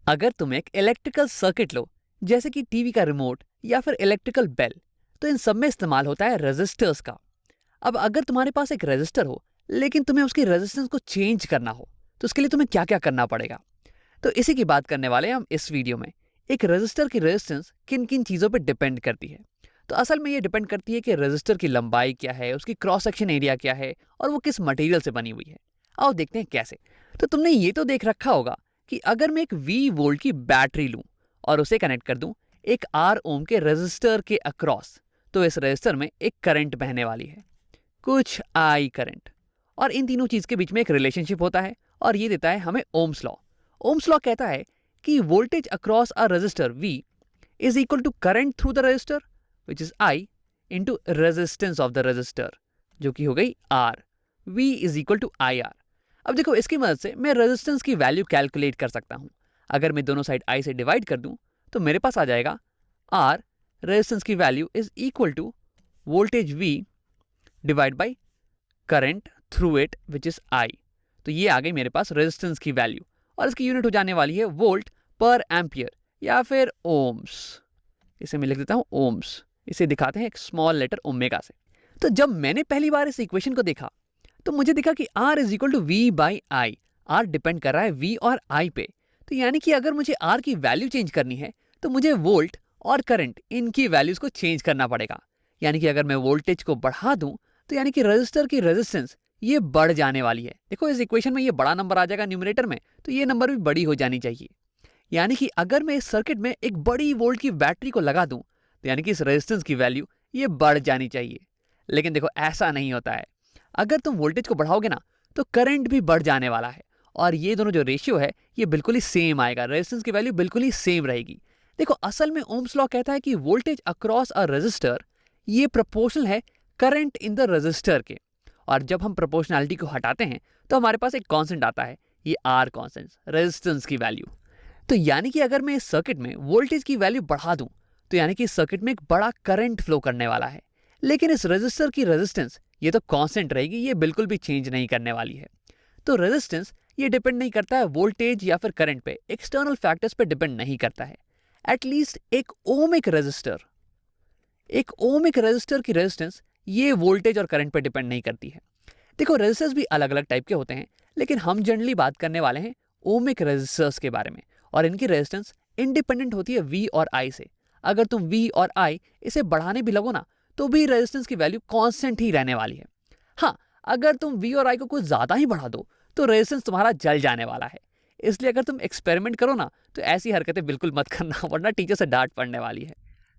अगर तुम एक इलेक्ट्रिकल सर्किट लो, जैसे कि टीवी का रिमोट या फिर इलेक्ट्रिकल बेल, तो इन सब में इस्तेमाल होता है रेजिस्टर्स का। अब अगर तुम्हारे पास एक रेजिस्टर हो, लेकिन तुम्हें उसकी रेजिस्टेंस को चेंज करना हो, तो उसके लिए तुम्हें क्या क्या करना पड़ेगा? तो इसी की बात करने वाले हैं हम इस वीडियो में। एक रेजिस्टर की रेजिस्टेंस किन किन चीज़ों पर डिपेंड करती है? तो असल में ये डिपेंड करती है कि रेजिस्टर की लंबाई क्या है, उसकी क्रॉस सेक्शन एरिया क्या है, और वो किस मटेरियल से बनी हुई है। आओ देखते हैं कैसे। तो तुमने ये तो देख रखा होगा कि अगर मैं एक वी वोल्ट की बैटरी लूं और उसे कनेक्ट कर दूं एक आर ओम के रेजिस्टर के अक्रॉस, तो इस रेजिस्टर में एक करंट बहने वाली है, कुछ आई करंट। और इन तीनों चीज के बीच में एक रिलेशनशिप होता है, और ये देता है हमें ओम्स लॉ। ओम्स लॉ कहता है कि voltage across a resistor V is equal to current through the resistor which is I into resistance of the resistor, जो कि हो गई R. V is equal to I R. अब देखो, इसकी मदद से मैं रेजिस्टेंस की वैल्यू कैलकुलेट कर सकता हूं। अगर मैं दोनों साइड आई से डिवाइड कर दूं, तो मेरे पास आ जाएगा आर रेजिस्टेंस की value is equal to voltage V divide by current through it which is I. तो ये आ गई मेरे पास रेजिस्टेंस की वैल्यू, और इसकी यूनिट हो जाने वाली है वोल्ट पर एम्पियर या फिर ओम्स। इसे मैं लिख देता हूं ओम्स। इसे दिखाते हैं एक स्मॉल लेटर ओमेगा से। तो जब मैंने पहली बार इस इक्वेशन को देखा, तो मुझे दिखा कि R is equal to V by I. R depend कर रहा है V और I पे। तो यानी कि अगर मुझे R की वैल्यू चेंज करनी है, तो मुझे वोल्ट और करंट इनकी वैल्यूज को चेंज करना पड़ेगा। यानी कि अगर मैं वोल्टेज को बढ़ा दूं, तो यानी कि रजिस्टर की रेजिस्टेंस ये बढ़ जाने वाली है। देखो, इस इक्वेशन में ये बड़ा नंबर आ जाएगा न्यूमरेटर में, तो ये नंबर भी बड़ी हो जानी चाहिए। यानी कि अगर मैं इस सर्किट में एक बड़ी वोल्ट की बैटरी को लगा दूं, तो यानी कि इस रेजिस्टेंस की वैल्यू ये बढ़ जानी चाहिए। लेकिन देखो, ऐसा नहीं होता है। अगर तुम वोल्टेज को बढ़ाओगे ना, तो करंट भी बढ़ जाने वाला है, और ये दोनों जो रेशियो है ये बिल्कुल ही सेम आएगा। रेजिस्टेंस की वैल्यू बिल्कुल ही सेम रहेगी। देखो, असल में ओम्स लॉ कहता है कि वोल्टेज अक्रॉस अ रेजिस्टर ये प्रोपोर्शनल है करंट इन द रेजिस्टर के। और जब हम प्रोपोर्शनैलिटी को हटाते हैं, तो हमारे पास एक कांस्टेंट आता है, ये आर कांस्टेंट, रेजिस्टेंस की वैल्यू। तो यानी कि अगर मैं इस सर्किट में वोल्टेज की वैल्यू बढ़ा दूं, तो यानी कि इस सर्किट में एक बड़ा करंट फ्लो करने वाला है। लेकिन इस रेजिस्टर की रेजिस्टेंस ये तो कांस्टेंट रहेगी, ये बिल्कुल भी चेंज नहीं करने वाली है। तो रेजिस्टेंस ये डिपेंड नहीं करता है वोल्टेज या फिर करंट पे, एक्सटर्नल फैक्टर्स पे डिपेंड नहीं करता है। एटलीस्ट एक ओमिक रेजिस्टर की रेजिस्टेंस ये वोल्टेज और करंट पे डिपेंड नहीं करती है। देखो, रेजिस्टर्स भी अलग अलग टाइप के होते हैं, लेकिन हम जनरली बात करने वाले हैं ओमिक रेजिस्टर्स के बारे में। और इनकी रेजिस्टेंस इंडिपेंडेंट होती है वी और आई से। अगर तुम वी और आई इसे बढ़ाने भी लगो ना, तो भी रेजिस्टेंस की वैल्यू कांस्टेंट ही रहने वाली है। हाँ, अगर तुम वी और आई को कुछ ज्यादा ही बढ़ा दो, तो रेजिस्टेंस तुम्हारा जल जाने वाला है। इसलिए अगर तुम एक्सपेरिमेंट करो ना, तो ऐसी हरकतें बिल्कुल मत करना, वरना टीचर से डांट पड़ने वाली है।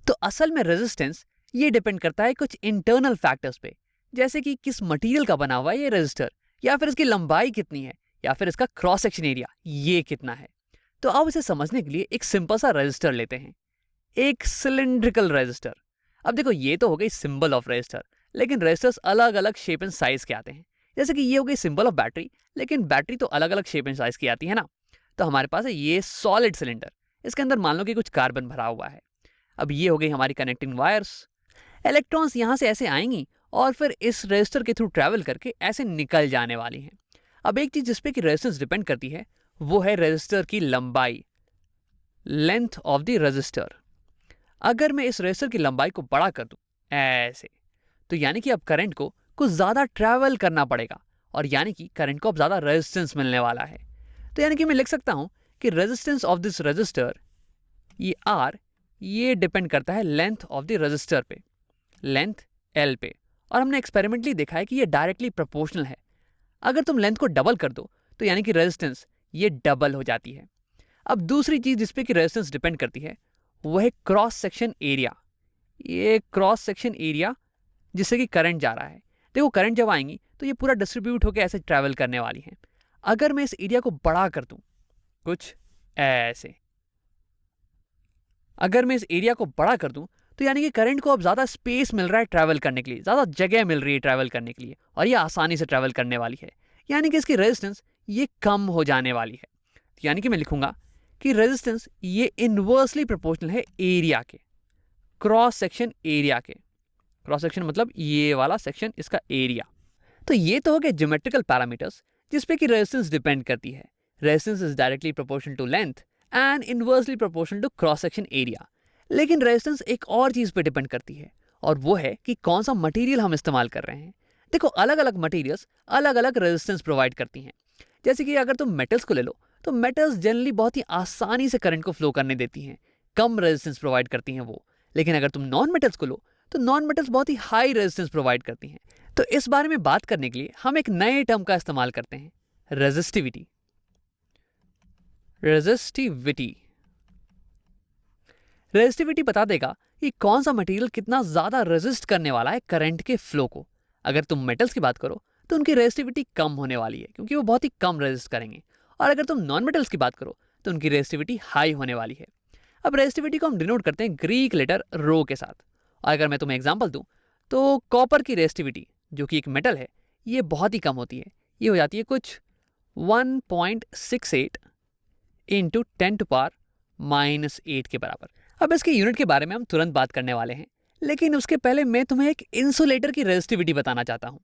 तो असल में रेजिस्टेंस ये डिपेंड करता है कुछ इंटरनल फैक्टर्स पे, जैसे कि किस मटेरियल का बना हुआ है ये रेजिस्टर, या फिर इसकी लंबाई कितनी है, या फिर इसका क्रॉस सेक्शन एरिया ये कितना है। तो अब इसे समझने के लिए एक सिंपल सा रेजिस्टर लेते हैं, एक सिलिंड्रिकल रेजिस्टर। अब देखो, ये तो हो गई सिंबल ऑफ रेजिस्टर, लेकिन रेजिस्टर्स अलग अलग शेप एंड साइज के आते हैं। जैसे कि ये हो गई सिंबल ऑफ बैटरी, लेकिन बैटरी तो अलग अलग शेप एंड साइज की आती है ना। तो हमारे पास है ये सॉलिड सिलेंडर, इसके अंदर मान लो कि कुछ कार्बन भरा हुआ है। अब ये हो गई हमारी कनेक्टिंग वायर्स। इलेक्ट्रॉन्स यहाँ से ऐसे आएंगी और फिर इस रेजिस्टर के थ्रू ट्रैवल करके ऐसे निकल जाने वाली हैं। अब एक चीज जिसपे कि रेजिस्टेंस डिपेंड करती है, वो है रेजिस्टर की लंबाई, लेंथ ऑफ द रेजिस्टर। अगर मैं इस रेजिस्टर की लंबाई को बड़ा कर दूं ऐसे, तो यानी कि अब करंट को कुछ ज्यादा ट्रैवल करना पड़ेगा, और यानी कि करंट को अब ज्यादा रेजिस्टेंस मिलने वाला है। तो यानी कि मैं लिख सकता हूं कि रेजिस्टेंस ऑफ दिस रेजिस्टर, ये आर, ये डिपेंड करता है लेंथ ऑफ द रेजिस्टर पे, लेंथ एल पे। और हमने एक्सपेरिमेंटली देखा है कि ये डायरेक्टली प्रोपोर्शनल है। अगर तुम लेंथ को डबल कर दो, तो यानी कि रेजिस्टेंस ये डबल हो जाती है। अब दूसरी चीज जिसपे कि रेजिस्टेंस डिपेंड करती है, वो है क्रॉस सेक्शन एरिया। ये क्रॉस सेक्शन एरिया जिससे कि करंट जा रहा है। देखो, करंट जब आएंगी तो ये पूरा डिस्ट्रीब्यूट होकर ऐसे ट्रैवल करने वाली है। अगर मैं इस एरिया को बड़ा कर दूं कुछ ऐसे, अगर मैं इस एरिया को बड़ा कर दूं, तो यानी कि करंट को अब ज्यादा स्पेस मिल रहा है ट्रैवल करने के लिए, ज्यादा जगह मिल रही है ट्रैवल करने के लिए, और ये आसानी से ट्रैवल करने वाली है। यानी कि इसकी रेजिस्टेंस ये कम हो जाने वाली है। यानी कि मैं लिखूंगा कि रेजिस्टेंस ये इनवर्सली प्रोपोर्शनल है एरिया के, क्रॉस सेक्शन एरिया के। क्रॉस सेक्शन मतलब ये वाला सेक्शन, इसका एरिया। तो ये तो हो गए ज्योमेट्रिकल पैरामीटर्स जिसपे कि रेजिस्टेंस डिपेंड करती है। Resistance is directly proportional to length and inversely proportional to cross section area. लेकिन रेजिस्टेंस एक और चीज़ पे डिपेंड करती है, और वो है कि कौन सा मटेरियल हम इस्तेमाल कर रहे हैं। देखो, अलग अलग मटेरियल्स अलग अलग रेजिस्टेंस प्रोवाइड करती हैं। जैसे कि अगर तुम मेटल्स को ले लो, तो मेटल्स जनरली बहुत ही आसानी से करंट को फ्लो करने देती हैं, कम रेजिस्टेंस प्रोवाइड करती हैं वो। लेकिन अगर तुम नॉन मेटल्स को लो, तो नॉन मेटल्स बहुत ही हाई रेजिस्टेंस प्रोवाइड करती हैं। तो इस बारे में बात करने के लिए हम एक नए टर्म का इस्तेमाल करते हैं, रेजिस्टिविटी। रेजिस्टिविटी रेजिस्टिविटी बता देगा कि कौन सा मटेरियल कितना ज्यादा रेजिस्ट करने वाला है करंट के फ्लो को। अगर तुम मेटल्स की बात करो, तो उनकी रेजिस्टिविटी कम होने वाली है, क्योंकि वो बहुत ही कम रेजिस्ट करेंगे। और अगर तुम नॉन मेटल्स की बात करो, तो उनकी रेजिस्टिविटी हाई होने वाली है। अब रेजिस्टिविटी को हम डिनोट करते हैं ग्रीक लेटर रो के साथ। और अगर मैं तुम्हें एग्जांपल दूं, तो कॉपर की रेजिस्टिविटी, जो कि एक मेटल है, ये बहुत ही कम होती है। ये हो जाती है कुछ 1.68 इंटू 10⁻⁸ के बराबर। अब इसके यूनिट के बारे में हम तुरंत बात करने वाले हैं, लेकिन उसके पहले मैं तुम्हें एक इंसुलेटर की रेजिस्टिविटी बताना चाहता हूँ।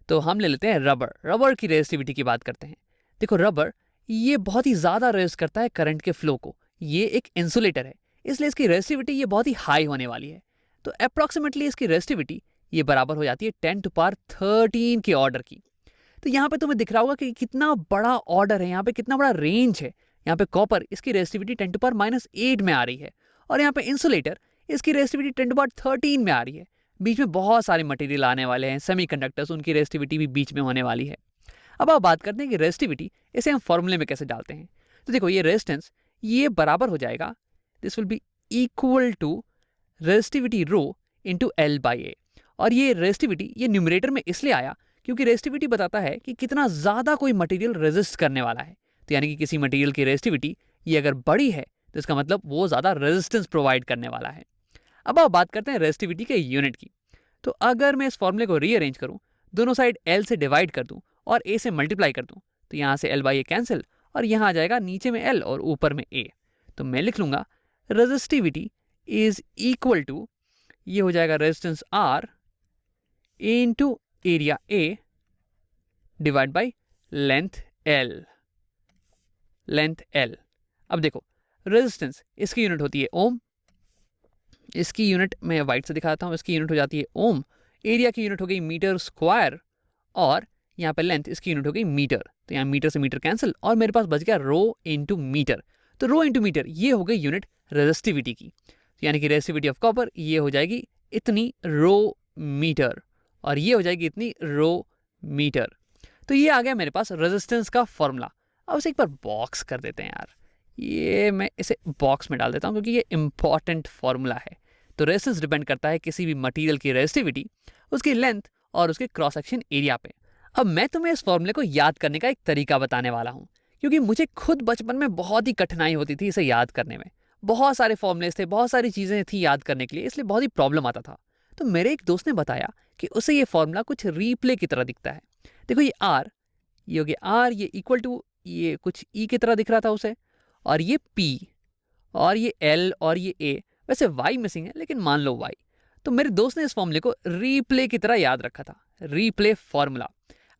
तो हम ले लेते हैं रबर। रबर की रेजिस्टिविटी की बात करते हैं। देखो, रबर ये बहुत ही ज़्यादा रेजिस्ट करता है करंट के फ्लो को। ये एक इंसुलेटर है, इसलिए इसकी रेजिस्टिविटी ये बहुत ही हाई होने वाली है। तो अप्रॉक्सीमेटली इसकी रेजिस्टिविटी ये बराबर हो जाती है 10⁻13 के ऑर्डर की। तो यहाँ पे तुम्हें दिख रहा होगा कि कितना बड़ा ऑर्डर है, यहाँ पे कितना बड़ा रेंज है। यहाँ पे कॉपर, इसकी रेजिस्टिविटी 10⁻⁸ में आ रही है, और यहाँ पे इंसुलेटर, इसकी रेजिस्टिविटी 10⁻13 में आ रही है। बीच में बहुत सारे मटेरियल आने वाले हैं, सेमीकंडक्टर्स, उनकी रेजिस्टिविटी भी बीच में होने वाली है। अब आप बात करते हैं कि रेजिस्टिविटी इसे हम फॉर्मूले में कैसे डालते हैं। तो देखो, ये रेजिस्टेंस ये बराबर हो जाएगा, this will be equal to resistivity rho into L/A। और ये रेजिस्टिविटी ये न्यूमरेटर में इसलिए आया क्योंकि रेजिस्टिविटी बताता है कि कितना ज़्यादा कोई मटेरियल रेजिस्ट करने वाला है। तो यानी कि किसी मटेरियल की रेजिस्टिविटी ये अगर बड़ी है, तो इसका मतलब वो ज़्यादा रेजिस्टेंस प्रोवाइड करने वाला है। अब आप बात करते हैं रेजिस्टिविटी के यूनिट की। तो अगर मैं इस फॉर्मूले को रीअरेंज करूं, दोनों साइड L से डिवाइड कर दूं और A से मल्टीप्लाई कर दूं, तो यहाँ से L/A कैंसिल, और यहाँ आ जाएगा नीचे में L और ऊपर में A। तो मैं लिख लूंगा रेजिस्टिविटी इज इक्वल टू, ये हो जाएगा resistance R into area A divide by length L। Length L। अब देखो, रेजिस्टेंस इसकी यूनिट होती है ओम, इसकी यूनिट मैं वाइट से दिखाता हूँ, इसकी यूनिट हो जाती है ओम। एरिया की यूनिट हो गई मीटर स्क्वायर, और यहाँ पे लेंथ इसकी यूनिट हो गई मीटर। तो यहाँ मीटर से मीटर कैंसिल, और मेरे पास बच गया रो इंटू मीटर। तो रो इंटू मीटर ये हो गई यूनिट रेजिस्टिविटी की। तो यानी कि रेजिस्टिविटी ऑफ कॉपर ये हो जाएगी इतनी रो मीटर, और ये हो जाएगी इतनी रो मीटर। तो ये आ गया मेरे पास रेजिस्टेंस का फॉर्मूला। अब इसे एक बार बॉक्स कर देते हैं यार, ये मैं इसे बॉक्स में डाल देता हूँ क्योंकि ये इंपॉर्टेंट फॉर्मूला है। तो रेजिस्टेंस डिपेंड करता है किसी भी मटेरियल की रेजिस्टिविटी, उसकी लेंथ और उसके क्रॉस सेक्शन एरिया पे। अब मैं तुम्हें इस फॉर्मूले को याद करने का एक तरीका बताने वाला हूँ, क्योंकि मुझे खुद बचपन में बहुत ही कठिनाई होती थी इसे याद करने में। बहुत सारे फॉर्मूलेस थे, बहुत सारी चीज़ें थी याद करने के लिए, इसलिए बहुत ही प्रॉब्लम आता था। तो मेरे एक दोस्त ने बताया कि उसे ये फॉर्मूला कुछ रीप्ले की तरह दिखता है। देखो, ये R, ये हो गया R, ये इक्वल टू ये कुछ E की तरह दिख रहा था उसे, और ये P, और ये L, और ये A। वैसे Y मिसिंग है, लेकिन मान लो Y। तो मेरे दोस्त ने इस फॉर्मूले को रीप्ले की तरह याद रखा था, रीप्ले फॉर्मूला।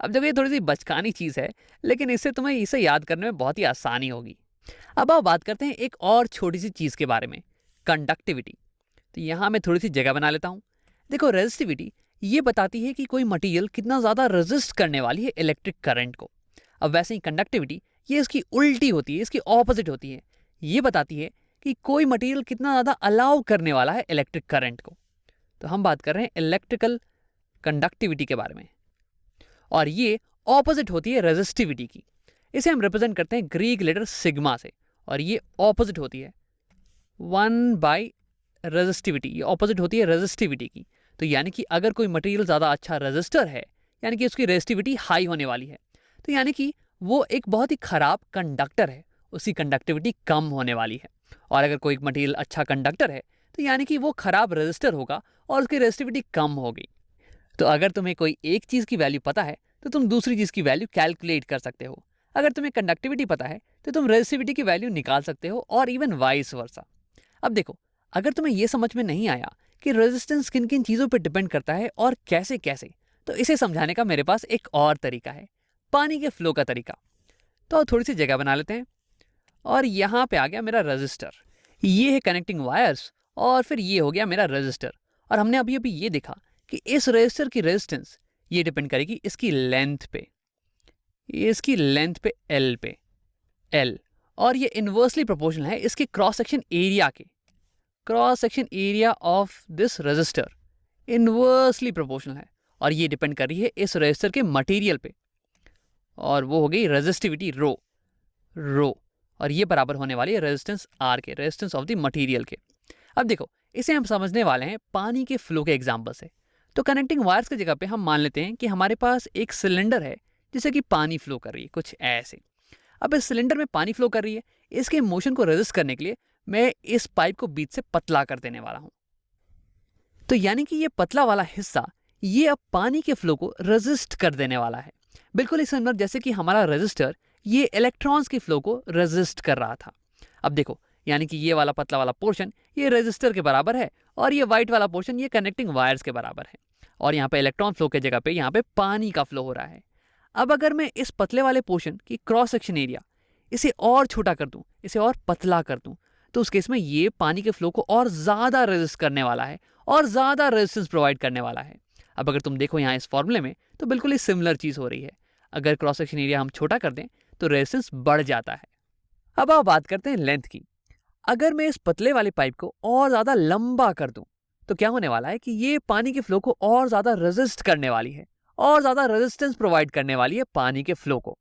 अब जब ये थोड़ी सी बचकानी चीज़ है, लेकिन इससे तुम्हें इसे याद करने में बहुत ही आसानी होगी। अब आप बात करते हैं एक और छोटी सी चीज़ के बारे में, कंडक्टिविटी। तो यहाँ मैं थोड़ी सी जगह बना लेता हूँ। देखो, रेजिस्टिविटी ये बताती है कि कोई मटेरियल कितना ज़्यादा रेजिस्ट करने वाली है इलेक्ट्रिक करंट को। अब वैसे ही कंडक्टिविटी ये इसकी उल्टी होती है, इसकी ऑपोजिट होती है। ये बताती है कि कोई मटेरियल कितना ज़्यादा अलाउ करने वाला है इलेक्ट्रिक करंट को। तो हम बात कर रहे हैं इलेक्ट्रिकल कंडक्टिविटी के बारे में, और ये ऑपोजिट होती है रेजिस्टिविटी की। इसे हम रिप्रेजेंट करते हैं ग्रीक लेटर सिग्मा से, और ये ऑपोजिट होती है 1 by रेजिस्टिविटी, ये ऑपोजिट होती है रेजिस्टिविटी की। तो यानी कि अगर कोई मटेरियल ज़्यादा अच्छा रेजिस्टर है, यानी कि उसकी रेजिस्टिविटी हाई होने वाली है, तो यानी कि वो एक बहुत ही खराब कंडक्टर है, उसकी कंडक्टिविटी कम होने वाली है। और अगर कोई मटेरियल अच्छा कंडक्टर है, तो यानी कि वो खराब रेजिस्टर होगा और उसकी रेजिस्टिविटी कम होगी। तो अगर तुम्हें कोई एक चीज़ की वैल्यू पता है, तो तुम दूसरी चीज़ की वैल्यू कैलकुलेट कर सकते हो। अगर तुम्हें कंडक्टिविटी पता है, तो तुम रेजिस्टिविटी की वैल्यू निकाल सकते हो, और इवन वाइस वर्सा। अब देखो, अगर तुम्हें यह समझ में नहीं आया कि रेजिस्टेंस किन किन चीज़ों पर डिपेंड करता है और कैसे कैसे, तो इसे समझाने का मेरे पास एक और तरीका है, पानी के फ्लो का तरीका। तो थोड़ी सी जगह बना लेते हैं, और यहाँ पे आ गया मेरा रजिस्टर। ये है कनेक्टिंग वायर्स और फिर ये हो गया मेरा रजिस्टर। और हमने अभी अभी ये देखा कि इस रजिस्टर की रेजिस्टेंस ये डिपेंड करेगी इसकी लेंथ पे, एल पे, एल। और ये इन्वर्सली प्रोपोर्शनल है इसके क्रॉस सेक्शन एरिया के, cross section area of this register inversely proportional है। और ये डिपेंड कर रही है इस रजिस्टर के मटेरियल पे, और वो हो गई रेजिस्टिविटी रो। और ये बराबर होने वाली है रेजिस्टेंस आर के, रेजिस्टेंस ऑफ द मटेरियल के। अब देखो इसे हम समझने वाले हैं पानी के फ्लो के एग्जाम्पल से। तो कनेक्टिंग वायर्स की जगह पे हम मान लेते हैं कि हमारे पास एक सिलेंडर है जिससे कि पानी फ्लो कर रही है, कुछ ऐसे। अब इस सिलेंडर में पानी फ्लो कर रही है, इसके मोशन को रेजिस्ट करने के लिए मैं इस पाइप को बीच से पतला कर देने वाला हूं। तो यानी कि ये पतला वाला हिस्सा ये अब पानी के फ्लो को रेजिस्ट कर देने वाला है, बिल्कुल इस अंदर जैसे कि हमारा रेजिस्टर ये इलेक्ट्रॉन्स के फ्लो को रेजिस्ट कर रहा था। अब देखो यानी कि ये वाला पतला वाला पोर्शन ये रेजिस्टर के बराबर है और ये व्हाइट वाला पोर्शन ये कनेक्टिंग वायर्स के बराबर है। और यहाँ पे इलेक्ट्रॉन फ्लो के जगह पे यहाँ पे पानी का फ्लो हो रहा है। अब अगर मैं इस पतले वाले पोर्शन की क्रॉस सेक्शन एरिया इसे और छोटा कर दूं, इसे और पतला कर दूं, तो उस केस में ये पानी के फ्लो को और ज्यादा रेजिस्ट करने वाला है और ज्यादा रेजिस्टेंस प्रोवाइड करने वाला है। अब अगर तुम देखो यहाँ इस फॉर्मूले में तो बिल्कुल ही सिमिलर चीज हो रही है। अगर क्रॉस सेक्शन एरिया हम छोटा कर दें तो रेजिस्टेंस बढ़ जाता है। अब आप बात करते हैं लेंथ की। अगर मैं इस पतले वाले पाइप को और ज्यादा लंबा कर दूं तो क्या होने वाला है कि ये पानी के फ्लो को और ज्यादा रेजिस्ट करने वाली है और ज्यादा रेजिस्टेंस प्रोवाइड करने वाली है पानी के फ्लो को।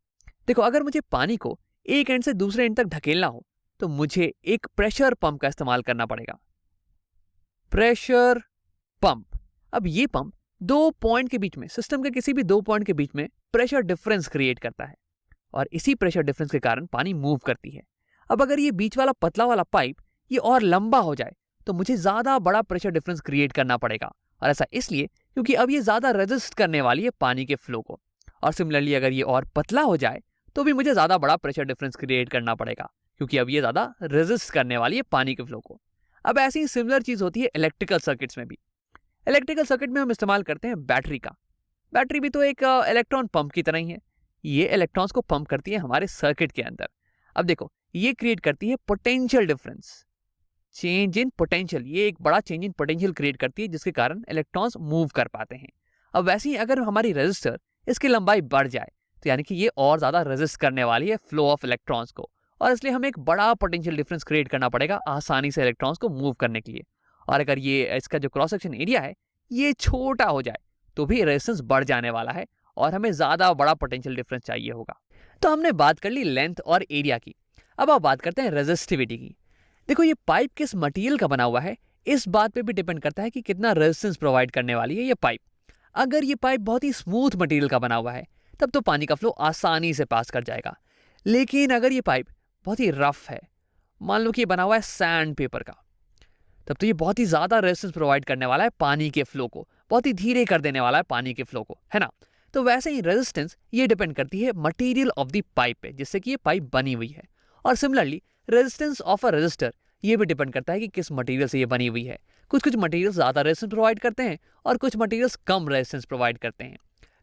देखो अगर मुझे पानी को एक एंड से दूसरे एंड तक ढकेलना हो तो मुझे एक प्रेशर पंप का इस्तेमाल करना पड़ेगा, प्रेशर पंप। अब ये पंप दो पॉइंट के बीच में, सिस्टम के किसी भी दो पॉइंट के बीच में प्रेशर डिफरेंस क्रिएट करता है और इसी प्रेशर डिफरेंस के कारण पानी मूव करती है। अब अगर ये बीच वाला पतला वाला पाइप ये और लंबा हो जाए तो मुझे ज्यादा बड़ा प्रेशर डिफरेंस क्रिएट करना पड़ेगा, और ऐसा इसलिए क्योंकि अब ये ज्यादा रेजिस्ट करने वाली है पानी के फ्लो को। और सिमिलरली अगर ये और पतला हो जाए तो भी मुझे ज्यादा बड़ा प्रेशर डिफरेंस क्रिएट करना पड़ेगा क्योंकि अब ये ज्यादा रेजिस्ट करने वाली है पानी के फ्लो को। अब ऐसी ही सिमिलर चीज होती है इलेक्ट्रिकल सर्किट्स में भी। इलेक्ट्रिकल सर्किट में हम इस्तेमाल करते हैं बैटरी का। बैटरी भी तो एक इलेक्ट्रॉन पंप की तरह ही है, ये इलेक्ट्रॉन्स को पंप करती है हमारे सर्किट के अंदर। अब देखो ये क्रिएट करती है potential difference, change in potential, ये एक बड़ा चेंज इन पोटेंशियल क्रिएट करती है जिसके कारण इलेक्ट्रॉन्स मूव कर पाते हैं। अब वैसे ही अगर हमारी रेजिस्टर इसकी लंबाई बढ़ जाए तो यानी कि ये और ज्यादा रेजिस्ट करने वाली है फ्लो ऑफ इलेक्ट्रॉन्स को, और इसलिए हमें एक बड़ा पोटेंशियल डिफरेंस क्रिएट करना पड़ेगा आसानी से इलेक्ट्रॉन्स को मूव करने के लिए। और अगर ये इसका जो क्रॉस सेक्शन एरिया है ये छोटा हो जाए तो भी रेजिस्टेंस बढ़ जाने वाला है और हमें ज्यादा बड़ा पोटेंशियल डिफरेंस चाहिए होगा। तो हमने बात कर ली लेंथ और एरिया की। अब आप बात करते हैं रेजिस्टिविटी की। देखो ये पाइप किस मटेरियल का बना हुआ है इस बात पे भी डिपेंड करता है कि कितना रेजिस्टेंस प्रोवाइड करने वाली है ये पाइप। अगर ये पाइप बहुत ही स्मूथ मटेरियल का बना हुआ है तब तो पानी का फ्लो आसानी से पास कर जाएगा। लेकिन अगर ये पाइप बहुत ही रफ है, मान लो कि ये बना हुआ है सैंड पेपर का, तब तो ये बहुत ही ज्यादा रेजिस्टेंस प्रोवाइड करने वाला है पानी के फ्लो को, बहुत ही धीरे कर देने वाला है पानी के फ्लो को, है ना। तो वैसे ही रेजिस्टेंस ये डिपेंड करती है मटेरियल ऑफ द पाइप पे जिससे कि ये पाइप बनी हुई है। और similarly resistance of a resistor ये भी डिपेंड करता है कि किस मटेरियल से ये बनी हुई है। कुछ कुछ मटेरियल ज्यादा रेजिस्टेंस प्रोवाइड करते हैं और कुछ मटेरियल्स कम रेजिस्टेंस प्रोवाइड करते हैं।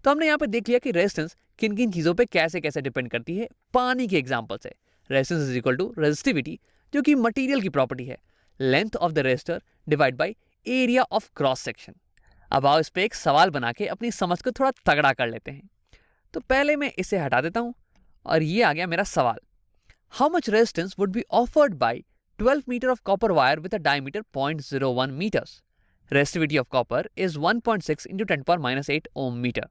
तो हमने यहाँ पे देख लिया कि रेजिस्टेंस किन किन चीजों पे कैसे कैसे डिपेंड करती है पानी के एग्जाम्पल से। Resistance is equal to resistivity जो कि मटेरियल की प्रॉपर्टी है, length of the resistor divide by area of cross section. अब आओ इस पे एक सवाल बना के अपनी समझ को थोड़ा तगड़ा कर लेते हैं। तो पहले मैं इसे हटा देता हूं और ये आ गया मेरा सवाल। How much resistance would be offered by 12 metre of copper wire with a diameter 0.01 metres. Resistivity of copper is 1.6 × 10⁻⁸ ohm metre.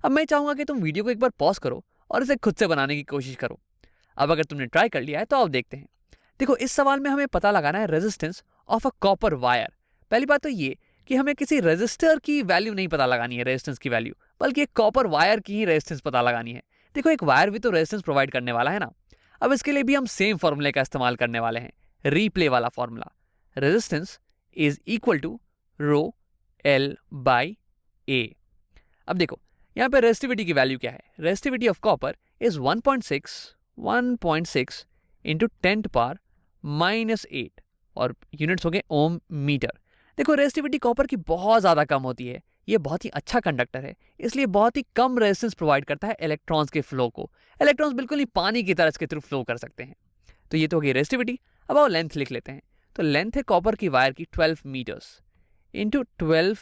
अब मैं चाहूंगा कि तुम वीडियो को एक बार पॉज करो और इसे खुद से बनाने की कोशिश करो। अब अगर तुमने ट्राई कर लिया है तो अब देखते हैं। देखो इस सवाल में हमें पता लगाना है resistance of a copper wire. पहली बात तो ये कि हमें किसी रेजिस्टर की वैल्यू नहीं पता लगानी है, रेजिस्टेंस की वैल्यू, बल्कि एक कॉपर वायर की ही रेजिस्टेंस पता लगानी है। देखो एक वायर भी तो रेजिस्टेंस प्रोवाइड करने वाला है ना। अब इसके लिए भी हम सेम फॉर्मूले का इस्तेमाल करने वाले हैं, रीप्ले वाला formula. Resistance is equal to rho L by A. अब देखो यहाँ पे रेजिस्टिविटी की वैल्यू क्या है। Resistivity of copper is 1.6 into 10⁻⁻8 और यूनिट्स हो गए ओम मीटर। देखो रेजिस्टिविटी कॉपर की बहुत ज़्यादा कम होती है, ये बहुत ही अच्छा कंडक्टर है, इसलिए बहुत ही कम रेजिस्टेंस प्रोवाइड करता है इलेक्ट्रॉन्स के फ्लो को। इलेक्ट्रॉन्स बिल्कुल ही पानी की तरह इसके थ्रू फ्लो कर सकते हैं। तो ये तो हो गई रेजिस्टिविटी। अब आओ लेंथ लिख लेते हैं। तो लेंथ है कॉपर की वायर की 12 मीटर्स इंटू 12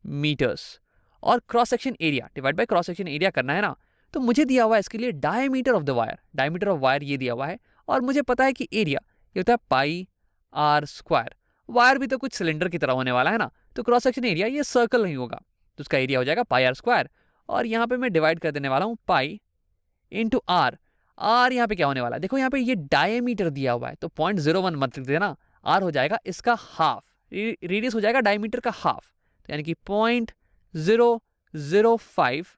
मीटर्स, और cross section area divide by cross section area करना है ना। तो मुझे दिया हुआ है इसके लिए diameter of the wire, diameter of wire ये दिया हुआ है, और मुझे पता है कि एरिया ये होता है पाई आर स्क्वायर। वायर भी तो कुछ सिलेंडर की तरह होने वाला है ना, तो क्रॉस सेक्शन एरिया ये सर्कल नहीं होगा, तो उसका एरिया हो जाएगा पाई आर स्क्वायर। और यहाँ पे मैं डिवाइड कर देने वाला हूँ पाई इंटू आर। आर यहाँ पे क्या होने वाला है, देखो यहाँ पे ये डायमीटर दिया हुआ है, तो 0.01 मत लिख देना, आर हो जाएगा इसका हाफ, रेडियस हो जाएगा डायमीटर का हाफ, तो यानी कि 0.005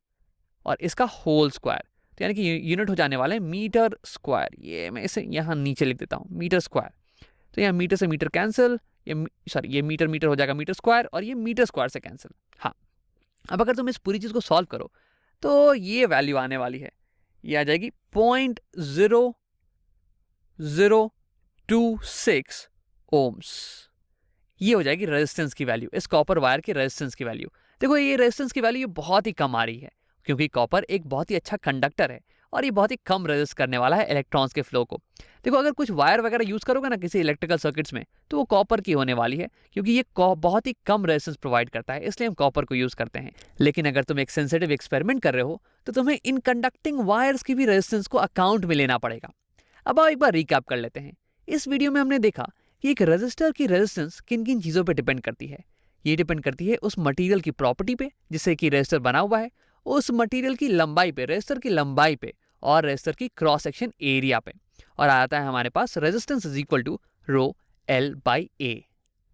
और इसका होल स्क्वायर, तो यानी कि यूनिट हो जाने वाले मीटर स्क्वायर। ये मैं इसे यहाँ नीचे लिख देता हूँ मीटर स्क्वायर। तो यहाँ मीटर से मीटर कैंसिल, ये मीटर मीटर हो जाएगा मीटर स्क्वायर, और ये मीटर स्क्वायर से कैंसिल। हाँ, अब अगर तुम इस पूरी चीज़ को सॉल्व करो तो ये वैल्यू आने वाली है, ये आ जाएगी 0.0026 ओम्स। ये हो जाएगी रेजिस्टेंस की वैल्यू, इस कॉपर वायर की रेजिस्टेंस की वैल्यू। देखो ये रेजिस्टेंस की वैल्यू बहुत ही कम आ रही है, क्योंकि कॉपर एक बहुत ही अच्छा कंडक्टर है और ये बहुत ही कम रेजिस्ट करने वाला है इलेक्ट्रॉन्स के फ्लो को। देखो अगर कुछ वायर वगैरह यूज करोगे ना किसी इलेक्ट्रिकल सर्किट्स में, तो वो कॉपर की होने वाली है, क्योंकि ये बहुत ही कम रेजिस्टेंस प्रोवाइड करता है, इसलिए हम कॉपर को यूज करते हैं। लेकिन अगर तुम एक सेंसिटिव एक्सपेरिमेंट कर रहे हो तो तुम्हें इन कंडक्टिंग वायर्स की भी रेजिस्टेंस को अकाउंट में लेना पड़ेगा। अब आओ एक बार रिकैप कर लेते हैं। इस वीडियो में हमने देखा कि एक रेजिस्टर की रेजिस्टेंस किन किन चीज़ों पे डिपेंड करती है। ये डिपेंड करती है उस मटेरियल की प्रॉपर्टी पे जिससे कि रेजिस्टर बना हुआ है, उस मटेरियल की लंबाई पे, रेजिस्टर की लंबाई पे, और रेजिस्टर की क्रॉस सेक्शन एरिया पे। और आता है हमारे पास resistance is equal to rho L by A.